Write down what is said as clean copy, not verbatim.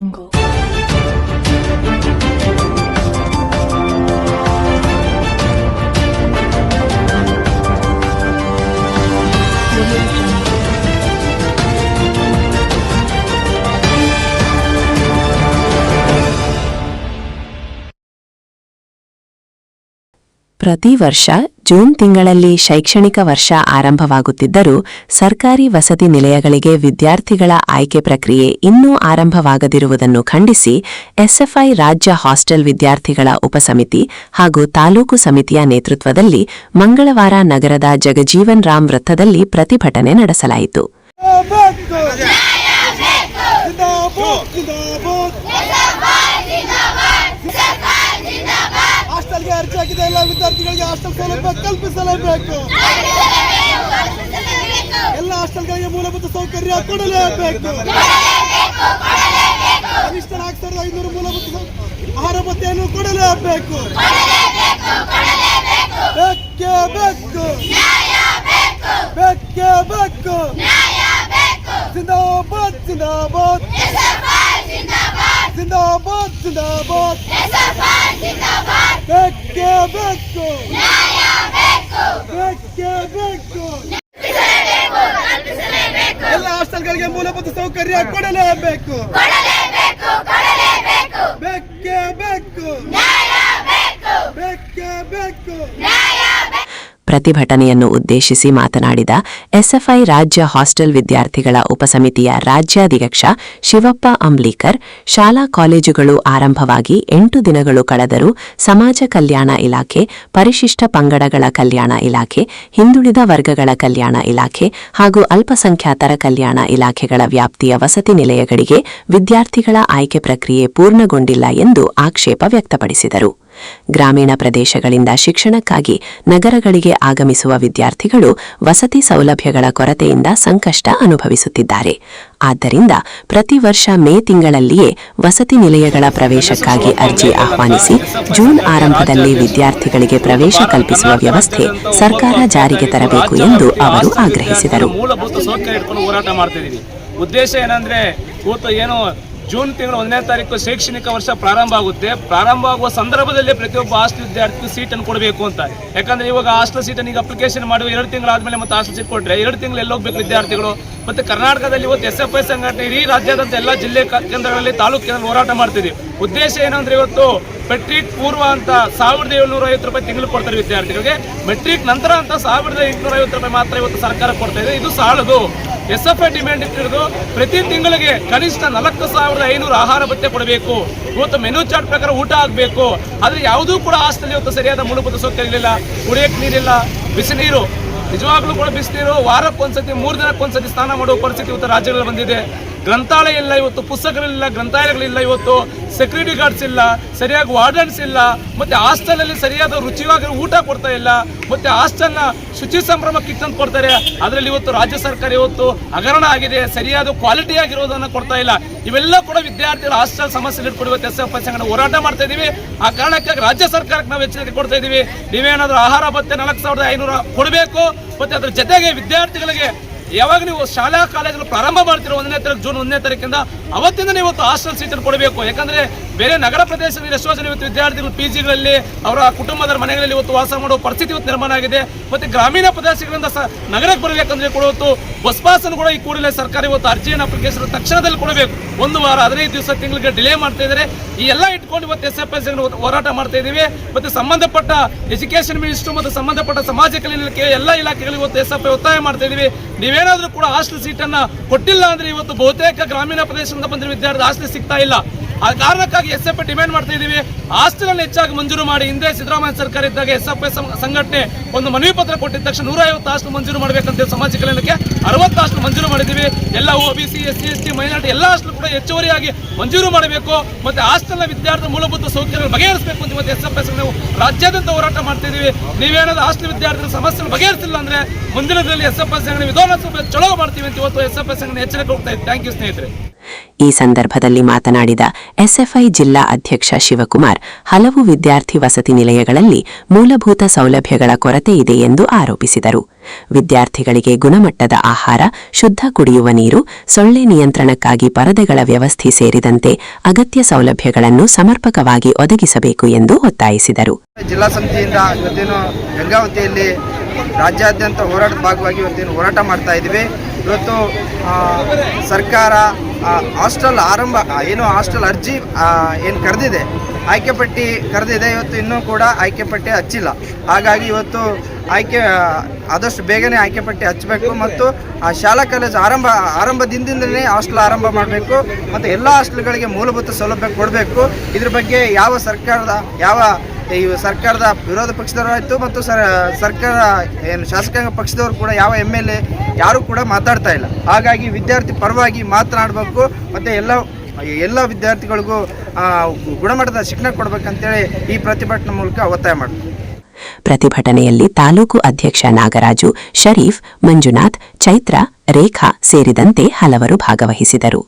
Jungle. ಪ್ರತಿ ವರ್ಷ June ತಿಂಗಳಲ್ಲಿ ಶೈಕ್ಷಣಿಕ ವರ್ಷ ಆರಂಭವಾಗುತ್ತಿದ್ದರೂ ಸರ್ಕಾರಿ ವಸತಿ ನಿಲಯಗಳಿಗೆ ವಿದ್ಯಾರ್ಥಿಗಳ ಆಯ್ಕೆ ಪ್ರಕ್ರಿಯೆ ಇನ್ನೂ ಆರಂಭವಾಗದಿರುವುದನ್ನು ಖಂಡಿಸಿ ಎಸ್ಎಫ್ಐ ರಾಜ್ಯ ಹಾಸ್ಟೆಲ್ ವಿದ್ಯಾರ್ಥಿಗಳ ಉಪಸಮಿತಿ ಹಾಗೂ ತಾಲೂಕು ಸಮಿತಿಯ ನೇತೃತ್ವದಲ್ಲಿ ಮಂಗಳವಾರ ನಗರದ ಜಗಜೀವನ್ ರಾಮ್ ವೃತ್ತದಲ್ಲಿ ಪ್ರತಿಭಟನೆ ನಡೆಸಲಾಯಿತು. ಹಾಸ್ಟೆಲ್ಗೆ ಅರ್ಜಿ ಹಾಕಿದ ಎಲ್ಲ ವಿದ್ಯಾರ್ಥಿಗಳಿಗೆ ಹಾಸ್ಟೆಲ್ ಸೌಲಭ್ಯ ಕಲ್ಪಿಸಲೇಬೇಕು. ಎಲ್ಲ ಹಾಸ್ಟೆಲ್ಗಳಿಗೆ ಮೂಲಭೂತ ಸೌಕರ್ಯ ಕೊಡಲೇಬೇಕು. ಕನಿಷ್ಠ 4500 ಮೂಲಭೂತ ಆಹಾರ ಭತ್ಯೆಯನ್ನು ಕೊಡಲೇಬೇಕು. ಬೇಕೇ ಬೇಕು, ಬೇಕೇ ಬೇಕು. ಜಿಂದಾಬಾದ್ ಜಿಂದಾಬಾದ್ ಜಿಂದಾಬಾದ್ ಜಿಂದಾಬಾದ್. ಬೇಕೇ ಬೇಕು, ಬೇಕೇ ಬೇಕು. ಎಲ್ಲ ಹಾಸ್ಟೆಲ್ಗಳಿಗೆ ಮೂಲಭೂತ ಸೌಕರ್ಯ ಕೊಡಲೇಬೇಕು. ಬೇಕೇ ಬೇಕು, ಬೇಕೇ ಬೇಕು. ಪ್ರತಿಭಟನೆಯನ್ನು ಉದ್ದೇಶಿಸಿ ಮಾತನಾಡಿದ ಎಸ್ಎಫ್ಐ ರಾಜ್ಯ ಹಾಸ್ಟೆಲ್ ವಿದ್ಯಾರ್ಥಿಗಳ ಉಪಸಮಿತಿಯ ರಾಜ್ಯಾಧ್ಯಕ್ಷ ಶಿವಪ್ಪ ಅಂಬ್ಲೀಕರ್, ಶಾಲಾ ಕಾಲೇಜುಗಳು ಆರಂಭವಾಗಿ 8 ದಿನಗಳು ಕಳೆದರೂ ಸಮಾಜ ಕಲ್ಯಾಣ ಇಲಾಖೆ, ಪರಿಶಿಷ್ಟ ಪಂಗಡಗಳ ಕಲ್ಯಾಣ ಇಲಾಖೆ, ಹಿಂದುಳಿದ ವರ್ಗಗಳ ಕಲ್ಯಾಣ ಇಲಾಖೆ ಹಾಗೂ ಅಲ್ಪಸಂಖ್ಯಾತರ ಕಲ್ಯಾಣ ಇಲಾಖೆಗಳ ವ್ಯಾಪ್ತಿಯ ವಸತಿ ನಿಲಯಗಳಿಗೆ ವಿದ್ಯಾರ್ಥಿಗಳ ಆಯ್ಕೆ ಪ್ರಕ್ರಿಯೆ ಪೂರ್ಣಗೊಂಡಿಲ್ಲ ಎಂದು ಆಕ್ಷೇಪ ವ್ಯಕ್ತಪಡಿಸಿದರು. ಗ್ರಾಮೀಣ ಪ್ರದೇಶಗಳಿಂದ ಶಿಕ್ಷಣಕ್ಕಾಗಿ ನಗರಗಳಿಗೆ ಆಗಮಿಸುವ ವಿದ್ಯಾರ್ಥಿಗಳು ವಸತಿ ಸೌಲಭ್ಯಗಳ ಕೊರತೆಯಿಂದ ಸಂಕಷ್ಟ ಅನುಭವಿಸುತ್ತಿದ್ದಾರೆ. ಆದ್ದರಿಂದ ಪ್ರತಿ ವರ್ಷ ಮೇ ತಿಂಗಳಲ್ಲಿಯೇ ವಸತಿ ನಿಲಯಗಳ ಪ್ರವೇಶಕ್ಕಾಗಿ ಅರ್ಜಿ ಆಹ್ವಾನಿಸಿ ಜೂನ್ ಆರಂಭದಲ್ಲಿ ವಿದ್ಯಾರ್ಥಿಗಳಿಗೆ ಪ್ರವೇಶ ಕಲ್ಪಿಸುವ ವ್ಯವಸ್ಥೆ ಸರ್ಕಾರ ಜಾರಿಗೆ ತರಬೇಕು ಎಂದು ಅವರು ಆಗ್ರಹಿಸಿದರು. ಉದ್ದೇಶ ಏನಂದ್ರೆ ಜೂನ್ ತಿಂಗಳ 1ನೇ ತಾರೀಕು ಶೈಕ್ಷಣಿಕ ವರ್ಷ ಪ್ರಾರಂಭ ಆಗುತ್ತೆ. ಪ್ರಾರಂಭ ಆಗುವ ಸಂದರ್ಭದಲ್ಲಿ ಪ್ರತಿಯೊಬ್ಬ ಹಾಸ್ಟೆಲ್ ವಿದ್ಯಾರ್ಥಿ ಸೀಟನ್ನು ಕೊಡಬೇಕು ಅಂತ. ಯಾಕಂದ್ರೆ ಇವಾಗ ಹಾಸ್ಟೆಲ್ ಸೀಟನ್ನು ಈಗ ಅಪ್ಲಿಕೇಶನ್ ಮಾಡುವ 2 ತಿಂಗಳಾದ್ಮೇಲೆ ಮತ್ತೆ ಹಾಸ್ಟೆಲ್ ಸೀಟ್ ಕೊಟ್ಟರೆ 2 ತಿಂಗಳು ಎಲ್ಲಿ ಹೋಗ್ಬೇಕು ವಿದ್ಯಾರ್ಥಿಗಳು. ಮತ್ತೆ ಕರ್ನಾಟಕದಲ್ಲಿ ಇವತ್ತು ಎಸ್ಎಫ್ಐ ಸಂಘಟನೆ ಇಡೀ ರಾಜ್ಯಾದ್ಯಂತ ಎಲ್ಲ ಜಿಲ್ಲೆ ಕೇಂದ್ರಗಳಲ್ಲಿ ತಾಲೂಕು ಕೇಂದ್ರ ಹೋರಾಟ ಮಾಡ್ತಿದ್ದೀವಿ. ಉದ್ದೇಶ ಏನಂದ್ರೆ ಇವತ್ತು ಮೆಟ್ರಿಕ್ ಪೂರ್ವ ಅಂತ 1750 ರೂಪಾಯಿ ತಿಂಗಳು ಕೊಡ್ತಾರೆ ವಿದ್ಯಾರ್ಥಿಗಳಿಗೆ. ಮೆಟ್ರಿಕ್ ನಂತರ ಅಂತ 1850 ರೂಪಾಯಿ ಮಾತ್ರ ಇವತ್ತು ಸರ್ಕಾರ ಕೊಡ್ತಾ ಇದೆ. ಇದು ಸಾಲದು. ಎಸ್ಎಫ್ಐ ಡಿಮ್ಯಾಂಡ್ ಇಟ್ಟಿರೋದು ಪ್ರತಿ ತಿಂಗಳಿಗೆ ಕನಿಷ್ಠ 4500 ಆಹಾರ ಭತ್ಯೆ ಕೊಡಬೇಕು. ಇವತ್ತು ಮೆನು ಚಾರ್ಟ್ ಪ್ರಕಾರ ಊಟ ಆಗಬೇಕು. ಆದರೆ ಯಾವುದೂ ಕೂಡ ಹಾಸ್ಟೆಲ್ ಇವತ್ತು ಸರಿಯಾದ ಮೂಲಭೂತ ಸೌಕರ್ಯ ಇರಲಿಲ್ಲ. ಕುಡಿಯಕ್ಕೆ ನೀರಿಲ್ಲ, ಬಿಸಿ ನೀರು ನಿಜವಾಗ್ಲೂ ಕೂಡ ಬಿಸಿನೀರು ವಾರಕ್ಕೊಂದ್ಸತಿ 3 ದಿನಕ್ಕೊಂದ್ಸತಿ ಸ್ನಾನ ಮಾಡುವ ಪರಿಸ್ಥಿತಿ ಇವತ್ತು ರಾಜ್ಯಗಳಲ್ಲಿ ಬಂದಿದೆ. ಗ್ರಂಥಾಲಯ ಇಲ್ಲ, ಇವತ್ತು ಪುಸ್ತಕಗಳಿಲ್ಲ, ಗ್ರಂಥಾಲಯಗಳಿಲ್ಲ, ಇವತ್ತು ಸೆಕ್ಯೂರಿಟಿ ಗಾರ್ಡ್ಸ್ ಇಲ್ಲ, ಸರಿಯಾಗಿ ವಾರ್ಡನ್ಸ್ ಇಲ್ಲ, ಮತ್ತೆ ಹಾಸ್ಟೆಲಲ್ಲಿ ಸರಿಯಾದ ರುಚಿಯಾಗಿ ಊಟ ಕೊಡ್ತಾ ಇಲ್ಲ, ಮತ್ತೆ ಹಾಸ್ಟೆಲ್ನ ಶುಚಿ ಸಂಭ್ರಮ ಕಿಟ್ ಅಂತ ಕೊಡ್ತಾರೆ. ಅದರಲ್ಲಿ ಇವತ್ತು ರಾಜ್ಯ ಸರ್ಕಾರ ಇವತ್ತು ಹಗರಣ ಆಗಿದೆ, ಸರಿಯಾದ ಕ್ವಾಲಿಟಿ ಆಗಿರೋದನ್ನು ಕೊಡ್ತಾ ಇಲ್ಲ. ಇವೆಲ್ಲ ಕೂಡ ವಿದ್ಯಾರ್ಥಿಗಳ ಹಾಸ್ಟೆಲ್ ಸಮಸ್ಯೆ ಇಟ್ಕೊಂಡು ಇವತ್ತು ಎಸ್ಎಫ್ಐ ಸಂಘಟನೆ ಹೋರಾಟ ಮಾಡ್ತಾ ಇದೀವಿ. ಆ ಕಾರಣಕ್ಕಾಗಿ ರಾಜ್ಯ ಸರ್ಕಾರಕ್ಕೆ ನಾವು ಎಚ್ಚರಿಕೆ ಕೊಡ್ತಾ ಇದೀವಿ. ನೀವೇನಾದ್ರೂ ಆಹಾರ ಭತ್ಯೆ 4500 ಕೊಡಬೇಕು. ಮತ್ತೆ ಅದ್ರ ಜೊತೆಗೆ ವಿದ್ಯಾರ್ಥಿಗಳಿಗೆ ಯಾವಾಗ ನೀವು ಶಾಲಾ ಕಾಲೇಜುಗಳು ಪ್ರಾರಂಭ ಮಾಡ್ತಿರೋ 1ನೇ ತಾರೀಕು ಜೂನ್ 1ನೇ ತಾರೀಕಿಂದ ಅವತ್ತಿಂದ ಇವತ್ತು ಹಾಸ್ಟೆಲ್ ಸೀಟನ್ನು ಕೊಡಬೇಕು. ಯಾಕಂದ್ರೆ ಬೇರೆ ನಗರ ಪ್ರದೇಶದಲ್ಲಿ ಎಷ್ಟೋ ಜನ ಇವತ್ತು ವಿದ್ಯಾರ್ಥಿಗಳು ಪಿಜಿಗಳಲ್ಲಿ ಅವರ ಕುಟುಂಬದ ಮನೆಗಳಲ್ಲಿ ಇವತ್ತು ವಾಸ ಮಾಡುವ ಪರಿಸ್ಥಿತಿ ಇವತ್ತು ನಿರ್ಮಾಣ ಆಗಿದೆ. ಮತ್ತೆ ಗ್ರಾಮೀಣ ಪ್ರದೇಶಗಳಿಂದ ನಗರಕ್ಕೆ ಬರಬೇಕಂದ್ರೆ ಕೂಡ ಇವತ್ತು ಬಸ್ ಪಾಸನ್ನು ಕೂಡ ಈ ಕೂಡಲೇ ಸರ್ಕಾರ ಇವತ್ತು ಅರ್ಜಿಯನ್ನು ಅಪ್ಲಿಕೇಶನ್ ತಕ್ಷಣದಲ್ಲಿ ಕೊಡಬೇಕು. 1 ವಾರ 15 ದಿವಸ ತಿಂಗಳಿಗೆ ಡಿಲೇ ಮಾಡ್ತಾ ಇದ್ದಾರೆ. ಈ ಎಲ್ಲ ಇಟ್ಕೊಂಡು ಇವತ್ತು ಎಸ್ಎಫ್ಐ ಹೋರಾಟ ಮಾಡ್ತಾ ಇದ್ದೀವಿ. ಮತ್ತೆ ಸಂಬಂಧಪಟ್ಟ ಎಜುಕೇಶನ್ ಮಿನಿಸ್ಟರ್ ಮತ್ತು ಸಂಬಂಧಪಟ್ಟ ಸಮಾಜ ಕಲ್ಯಾಣ ಇಲಾಖೆ ಎಲ್ಲ ಇಲಾಖೆಗಳಿಗೆ ಇವತ್ತು ಎಸ್ಎಫ್ಐ ಒತ್ತಾಯ ಮಾಡ್ತಾ ಇದ್ದೀವಿ. ನೀವೇನಾದ್ರೂ ಕೂಡ ಹಾಸ್ಟೆಲ್ ಸೀಟನ್ನ ಕೊಟ್ಟಿಲ್ಲ ಅಂದ್ರೆ ಇವತ್ತು ಬಹುತೇಕ ಗ್ರಾಮೀಣ ಪ್ರದೇಶದಿಂದ ಬಂದಿರೋ ವಿದ್ಯಾರ್ಥಿ ಹಾಸ್ಟೆಲ್ ಸಿಗ್ತಾ ಇಲ್ಲ. ಆ ಕಾರಣಕ್ಕಾಗಿ ಎಸ್ಎಫ್ಐ ಡಿಮ್ಯಾಂಡ್ ಮಾಡ್ತಾ ಇದ್ದೀವಿ. ಹಾಸ್ಟೆಲ್ ಅನ್ನು ಹೆಚ್ಚಾಗಿ ಮಂಜೂರು ಮಾಡಿ. ಹಿಂದೆ ಸಿದ್ದರಾಮಯ್ಯ ಸರ್ಕಾರ ಇದ್ದಾಗ ಎಸ್ಎಫ್ಐ ಸಂಘಟನೆ ಒಂದು ಮನವಿ ಪತ್ರ ಕೊಟ್ಟಿದ್ದ ತಕ್ಷಣ 150 ಹಾಸ್ಟೆಲ್ ಮಂಜೂರು ಮಾಡಬೇಕಂತ ಸಮಾಜ ಕಲ್ಯಾಣಕ್ಕೆ 60 ಹಾಸ್ಟೆಲ್ ಮಂಜೂರು ಮಾಡಿದ್ದೀವಿ. ಎಲ್ಲ ಒಬಿಸಿ, ಎಸ್ಸಿ, ಎಸ್ಟಿ, ಮೈನಾರಿಟಿ ಎಲ್ಲ ಹಾಸ್ಟೆಲ್ ಕೂಡ ಹೆಚ್ಚುವರಿಯಾಗಿ ಮಂಜೂರು ಮಾಡಬೇಕು. ಮತ್ತೆ ಹಾಸ್ಟೆಲ್ನ ವಿದ್ಯಾರ್ಥಿ ಮೂಲಭೂತ ಸೌಕರ್ಯಗಳು ಬಗೆಹರಿಸಬೇಕು ಅಂತ ಇವತ್ತು ಎಸ್ಎಫ್ಐ ನಾವು ರಾಜ್ಯಾದ್ಯಂತ ಹೋರಾಟ ಮಾಡ್ತಾ ಇದೀವಿ. ನೀವೇನಾದ್ರೂ ಹಾಸ್ಟೆಲ್ ವಿದ್ಯಾರ್ಥಿಗಳ ಸಮಸ್ಯೆ ಬಗೆಹರಿಸಿಲ್ಲ ಅಂದ್ರೆ ಮುಂದಿನ ದಿನದಲ್ಲಿ ಎಸ್ಎಫ್ಐ ಸಂಘಟನೆ ವಿಧಾನಸಭೆ ಚಳೋ ಮಾಡ್ತೀವಿ ಅಂತ ಇವತ್ತು ಎಸ್ಎಫ್ಐ ಸಂಘಟನೆ ಎಚ್ಚರಿಕೆ ಕೊಡ್ತಾ ಇದೆ. ಥ್ಯಾಂಕ್ ಯು ಸ್ನೇಹಿತರೆ. ಈ ಸಂದರ್ಭದಲ್ಲಿ ಮಾತನಾಡಿದ ಎಸ್ಎಫ್ಐ ಜಿಲ್ಲಾ ಅಧ್ಯಕ್ಷ ಶಿವಕುಮಾರ್, ಹಲವು ವಿದ್ಯಾರ್ಥಿ ವಸತಿ ನಿಲಯಗಳಲ್ಲಿ ಮೂಲಭೂತ ಸೌಲಭ್ಯಗಳ ಕೊರತೆ ಇದೆ ಎಂದು ಆರೋಪಿಸಿದರು. ವಿದ್ಯಾರ್ಥಿಗಳಿಗೆ ಗುಣಮಟ್ಟದ ಆಹಾರ, ಶುದ್ಧ ಕುಡಿಯುವ ನೀರು, ಸೊಳ್ಳೆ ನಿಯಂತ್ರಣಕ್ಕಾಗಿ ಪರದೆಗಳ ವ್ಯವಸ್ಥೆ ಸೇರಿದಂತೆ ಅಗತ್ಯ ಸೌಲಭ್ಯಗಳನ್ನು ಸಮರ್ಪಕವಾಗಿ ಒದಗಿಸಬೇಕು ಎಂದು ಒತ್ತಾಯಿಸಿದರು. ಜಿಲ್ಲಾ ಸಮಿತಿಯಿಂದ ಇವತ್ತೇನು ಗಂಗಾವತಿಯಲ್ಲಿ ರಾಜ್ಯಾದ್ಯಂತ ಹೋರಾಟದ ಭಾಗವಾಗಿ ಇವತ್ತೇನು ಹೋರಾಟ ಮಾಡ್ತಾ ಇದ್ದೀವಿ. ಇವತ್ತು ಸರ್ಕಾರ ಹಾಸ್ಟೆಲ್ ಹಾಸ್ಟೆಲ್ ಅರ್ಜಿ ಏನು ಕರೆದಿದೆ, ಆಯ್ಕೆ ಪಟ್ಟಿ ಕರೆದಿದೆ, ಇವತ್ತು ಇನ್ನೂ ಕೂಡ ಆಯ್ಕೆ ಪಟ್ಟಿ ಹಚ್ಚಿಲ್ಲ. ಹಾಗಾಗಿ ಇವತ್ತು ಆದಷ್ಟು ಬೇಗನೆ ಆಯ್ಕೆ ಪಟ್ಟಿ ಹಚ್ಚಬೇಕು ಮತ್ತು ಶಾಲಾ ಕಾಲೇಜು ಆರಂಭದಿಂದಲೇ ಹಾಸ್ಟೆಲ್ ಆರಂಭ ಮಾಡಬೇಕು ಮತ್ತು ಎಲ್ಲ ಹಾಸ್ಟೆಲ್ಗಳಿಗೆ ಮೂಲಭೂತ ಸೌಲಭ್ಯ ಕೊಡಬೇಕು. ಇದ್ರ ಬಗ್ಗೆ ಸರ್ಕಾರದ ವಿರೋಧ ಪಕ್ಷದವರಾಯಿತು ಮತ್ತು ಸರ್ಕಾರ ಏನು ಶಾಸಕಾಂಗ ಪಕ್ಷದವರು ಕೂಡ ಯಾವ MLA ಯಾರೂ ಕೂಡ ಮಾತಾಡ್ತಾ ಇಲ್ಲ. ಹಾಗಾಗಿ ವಿದ್ಯಾರ್ಥಿ ಪರವಾಗಿ ಮಾತನಾಡಬೇಕು ಮತ್ತು ಎಲ್ಲ ವಿದ್ಯಾರ್ಥಿಗಳಿಗೂ ಗುಣಮಟ್ಟದ ಶಿಕ್ಷಣ ಕೊಡಬೇಕಂತೇಳಿ ಈ ಪ್ರತಿಭಟನೆ ಮೂಲಕ ಒತ್ತಾಯ ಮಾಡಬೇಕು. ಪ್ರತಿಭಟನೆಯಲ್ಲಿ ತಾಲೂಕು ಅಧ್ಯಕ್ಷ ನಾಗರಾಜು, ಶರೀಫ್, ಮಂಜುನಾಥ್, ಚೈತ್ರ, ರೇಖಾ ಸೇರಿದಂತೆ ಹಲವರು ಭಾಗವಹಿಸಿದರು.